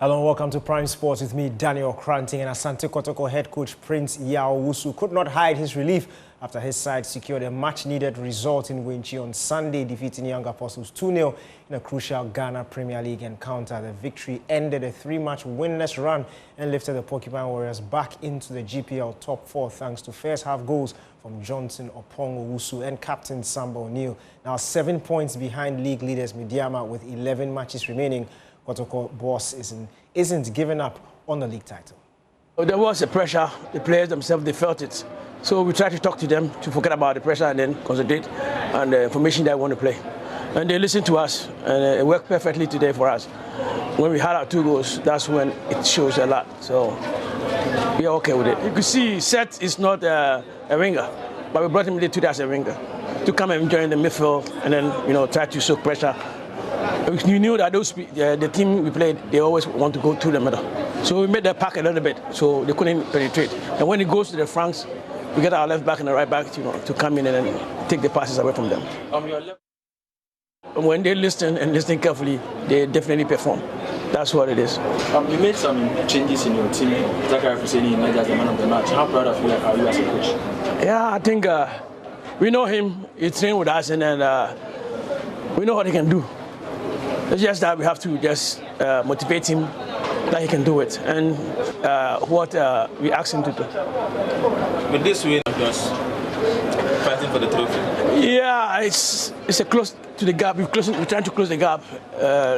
Hello and welcome to Prime Sports with me, Daniel Kranting, and Asante Kotoko head coach Prince Yao-Wusu could not hide his relief after his side secured a much-needed result in Winchi on Sunday, defeating Young Apostles 2-0 in a crucial Ghana Premier League encounter. The victory ended a 3-match winless run and lifted the Porcupine Warriors back into the GPL top 4 thanks to first-half goals from Johnson Opong-Owusu and captain Samba O'Neil. Now 7 points behind league leaders Midiama with 11 matches remaining. Kotoko boss isn't giving up on the league title. There was a pressure. The players themselves, they felt it. So we tried to talk to them to forget about the pressure and then concentrate on the information that we want to play. And they listened to us, and it worked perfectly today for us. When we had our 2 goals, that's when it shows a lot. So we are okay with it. You can see Seth is not a winger, but we brought him today as a winger to come and join the midfield and then try to soak pressure. We knew that the team we played, they always want to go through the middle. So we made them pack a little bit, so they couldn't penetrate. And when it goes to the flanks, we get our left back and the right back to come in and then take the passes away from them. When they listen and listen carefully, they definitely perform. That's what it is. You made some changes in your team. Zachary Fuseni emerged as the man of the match. How proud of you are you as a coach? Yeah, I think we know him. He trained with us, and we know what he can do. It's just that we have to just motivate him that he can do it, and what we ask him to do. With this win, just fighting for the trophy. Yeah, it's a close to the gap. We're trying to close the gap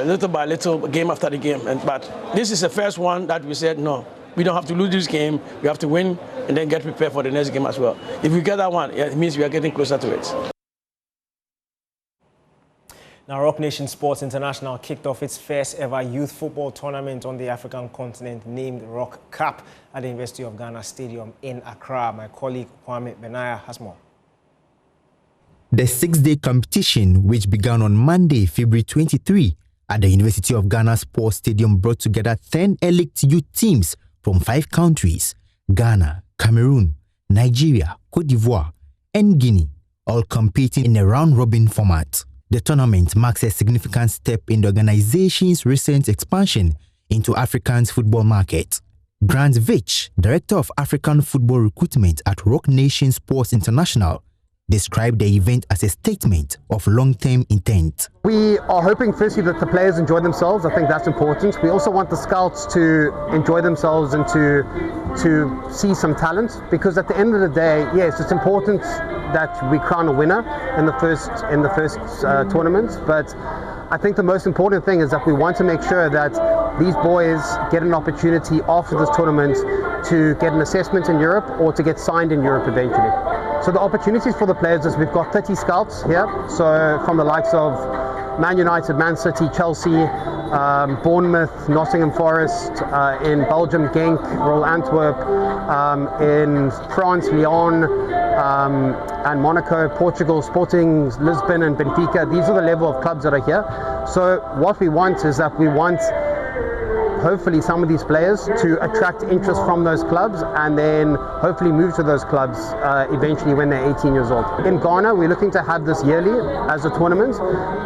little by little, game after the game. But this is the first one that we said no. We don't have to lose this game. We have to win and then get prepared for the next game as well. If we get that one, it means we are getting closer to it. Now, Roc Nation Sports International kicked off its first ever youth football tournament on the African continent named Roc Cup at the University of Ghana Stadium in Accra. My colleague Kwame Benaya has more. The 6-day competition, which began on Monday, February 23, at the University of Ghana Sports Stadium, brought together 10 elite youth teams from 5 countries: Ghana, Cameroon, Nigeria, Cote d'Ivoire, and Guinea, all competing in a round-robin format. The tournament marks a significant step in the organization's recent expansion into Africa's football market. Grant Vich, Director of African Football Recruitment at Roc Nation Sports International, described the event as a statement of long-term intent. We are hoping firstly that the players enjoy themselves. I think that's important. We also want the scouts to enjoy themselves and to see some talent, because at the end of the day, yes, it's important that we crown a winner in the first tournament, but I think the most important thing is that we want to make sure that these boys get an opportunity after this tournament to get an assessment in Europe or to get signed in Europe eventually. So the opportunities for the players is we've got 30 scouts here, so from the likes of Man United, Man City, Chelsea, Bournemouth, Nottingham Forest, in Belgium, Genk, Royal Antwerp, in France, Lyon, and Monaco, Portugal, Sporting, Lisbon and Benfica. These are the level of clubs that are here. So what we want is that we want hopefully some of these players to attract interest from those clubs and then hopefully move to those clubs eventually when they're 18 years old. In Ghana, we're looking to have this yearly as a tournament,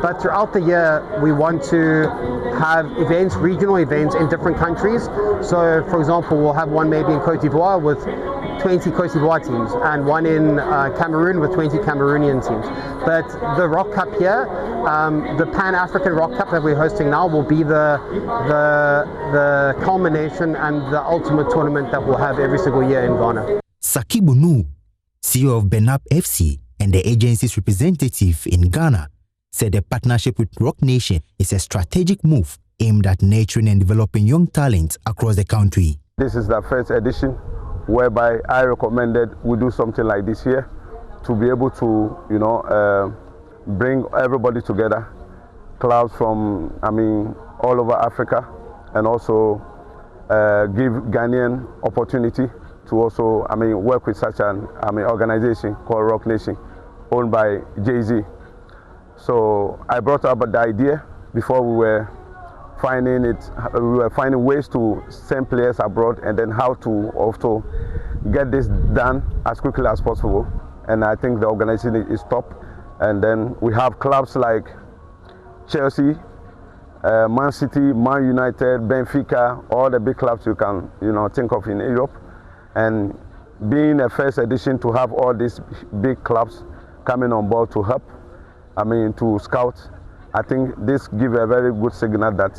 but throughout the year we want to have events, regional events in different countries. So for example, we'll have one maybe in Cote d'Ivoire with 20 Cote d'Ivoire teams and one in Cameroon with 20 Cameroonian teams. But the Roc Cup here, the Pan-African Roc Cup that we're hosting now, will be the culmination and the ultimate tournament that we'll have every single year in Ghana. Sakibu Nu, CEO of Benap FC and the agency's representative in Ghana, said the partnership with Roc Nation is a strategic move aimed at nurturing and developing young talent across the country. This is the first edition whereby I recommended we do something like this here to be able to, bring everybody together, clubs from, all over Africa, and also give Ghanaian opportunity to also, work with such an organization called Roc Nation, owned by Jay-Z. So I brought up the idea before we were finding ways to send players abroad and then how to also get this done as quickly as possible. And I think the organization is top. And then we have clubs like Chelsea, Man City, Man United, Benfica, all the big clubs you can think of in Europe. And being a first edition to have all these big clubs coming on board to help, to scout, I think this gives a very good signal that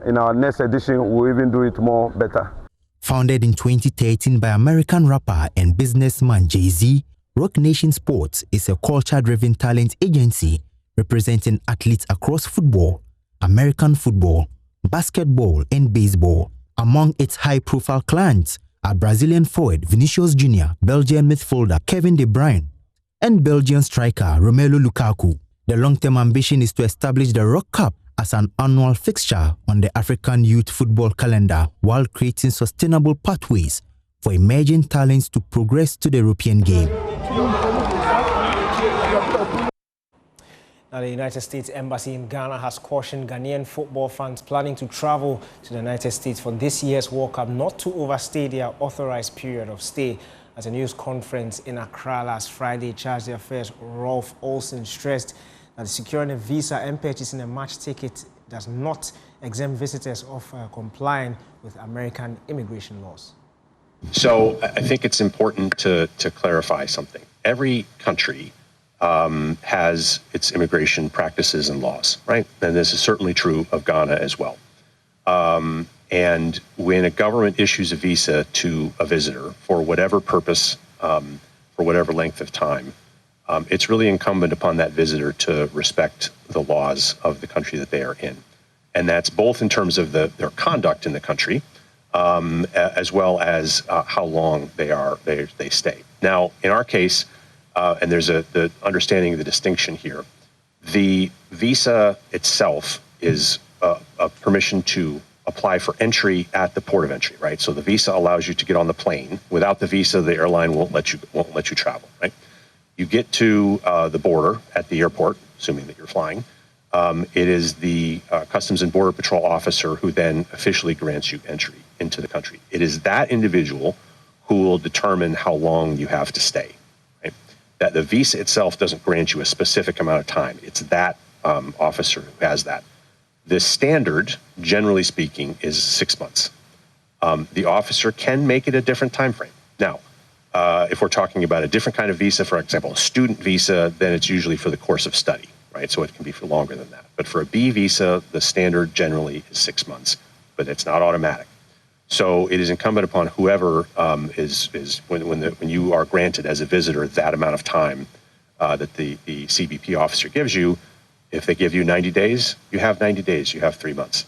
in our next edition we'll even do it more better. Founded in 2013 by American rapper and businessman Jay-Z, Roc Nation Sports is a culture-driven talent agency representing athletes across football, American football, basketball, and baseball. Among its high-profile clients are Brazilian forward Vinicius Jr., Belgian midfielder Kevin De Bruyne, and Belgian striker Romelu Lukaku. The long-term ambition is to establish the Roc Cup as an annual fixture on the African youth football calendar while creating sustainable pathways for emerging talents to progress to the European game. Now, the United States Embassy in Ghana has cautioned Ghanaian football fans planning to travel to the United States for this year's World Cup not to overstay their authorized period of stay. At a news conference in Accra last Friday, Charge d'Affaires Rolf Olsen stressed that securing a visa and purchasing a match ticket does not exempt visitors of complying with American immigration laws. So I think it's important to clarify something. Every country has its immigration practices and laws, right? And this is certainly true of Ghana as well. And when a government issues a visa to a visitor for whatever purpose, for whatever length of time, it's really incumbent upon that visitor to respect the laws of the country that they are in. And that's both in terms of their conduct in the country, as well as how long they stay. Now, in our case, and there's the understanding of the distinction here, the visa itself is a permission to apply for entry at the port of entry, right? So the visa allows you to get on the plane. Without the visa, the airline won't let you travel, right? You get to the border at the airport, assuming that you're flying. It is the Customs and Border Patrol officer who then officially grants you entry into the country. It is that individual who will determine how long you have to stay. Right? That the visa itself doesn't grant you a specific amount of time. It's that officer who has that. The standard, generally speaking, is 6 months. The officer can make it a different time frame. Now, if we're talking about a different kind of visa, for example, a student visa, then it's usually for the course of study, right? So it can be for longer than that. But for a B visa, the standard generally is 6 months, but it's not automatic. So it is incumbent upon whoever when you are granted as a visitor that amount of time that the CBP officer gives you. If they give you 90 days, you have 90 days, you have 3 months.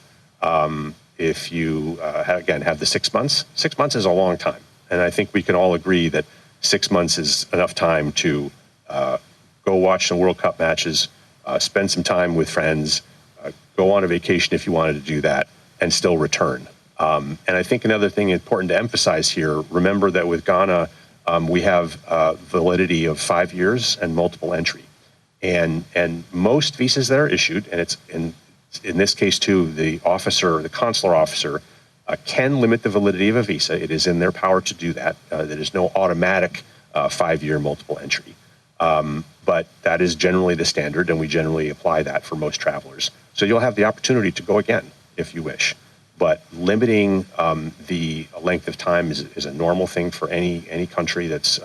If you, again, have the 6 months, 6 months is a long time. And I think we can all agree that 6 months is enough time to go watch some World Cup matches, spend some time with friends, go on a vacation if you wanted to do that, and still return. And I think another thing important to emphasize here, remember that with Ghana, we have validity of 5 years and multiple entry. And most visas that are issued, and it's in this case too, the consular officer, can limit the validity of a visa. It is in their power to do that. There is no automatic 5-year multiple entry. But that is generally the standard, and we generally apply that for most travelers. So you'll have the opportunity to go again if you wish. But limiting the length of time is a normal thing for any country that's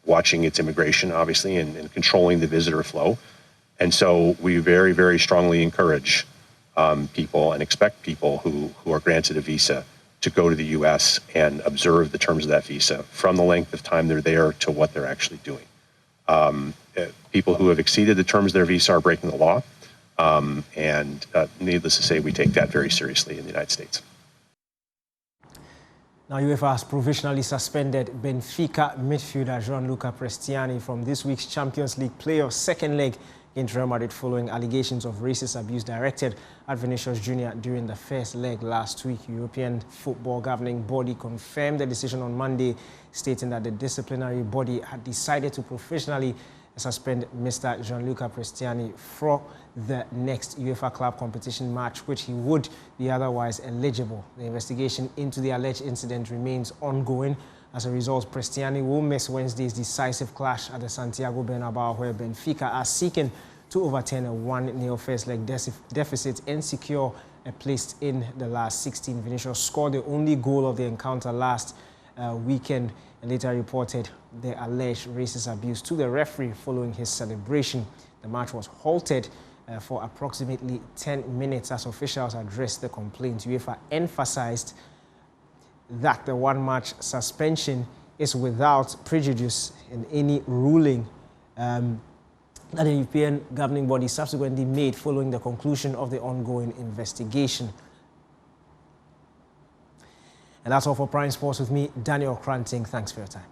watching its immigration, obviously, and controlling the visitor flow. And so we very, very strongly encourage people and expect people who are granted a visa to go to the U.S. and observe the terms of that visa from the length of time they're there to what they're actually doing. People who have exceeded the terms of their visa are breaking the law. And needless to say, we take that very seriously in the United States. Now, UEFA has provisionally suspended Benfica midfielder Gianluca Prestiani from this week's Champions League playoff second leg against Real Madrid following allegations of racist abuse directed at Vinicius Jr. during the first leg last week. European football governing body confirmed the decision on Monday, stating that the disciplinary body had decided to provisionally suspend Mr. Gianluca Prestiani for the next UEFA club competition match, which he would be otherwise eligible. The investigation into the alleged incident remains ongoing. As a result, Prestiani will miss Wednesday's decisive clash at the Santiago Bernabeu, where Benfica are seeking to overturn a 1-0 first leg deficit and secure a place in the last 16. Vinicius scored the only goal of the encounter last weekend and later reported the alleged racist abuse to the referee following his celebration. The match was halted for approximately 10 minutes as officials addressed the complaint. UEFA emphasized that the one-match suspension is without prejudice in any ruling that the European governing body subsequently made following the conclusion of the ongoing investigation. And that's all for Prime Sports with me, Daniel Kranting. Thanks for your time.